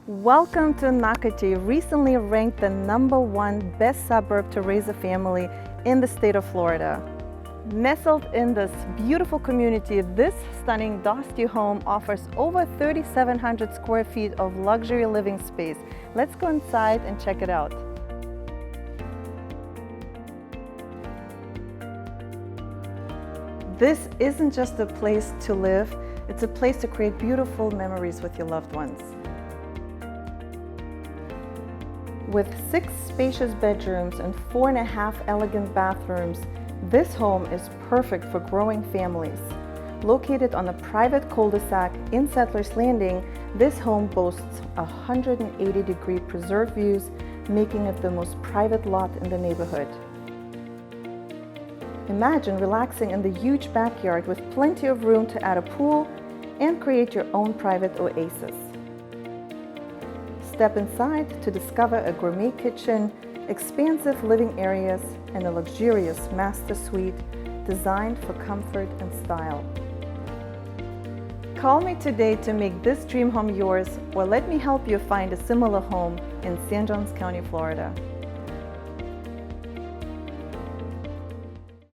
Welcome to Nocatee, recently ranked the #1 best suburb to raise a family in the state of Florida. Nestled in this beautiful community, this stunning Dostie home offers over 3,700 square feet of luxury living space. Let's go inside and check it out. This isn't just a place to live, it's a place to create beautiful memories with your loved ones. With 6 spacious bedrooms and 4.5 elegant bathrooms, this home is perfect for growing families. Located on a private cul-de-sac in Settlers Landing, this home boasts 180-degree preserved views, making it the most private lot in the neighborhood. Imagine relaxing in the huge backyard with plenty of room to add a pool and create your own private oasis. Step inside to discover a gourmet kitchen, expansive living areas, and a luxurious master suite designed for comfort and style. Call me today to make this dream home yours, or let me help you find a similar home in St. Johns County, Florida.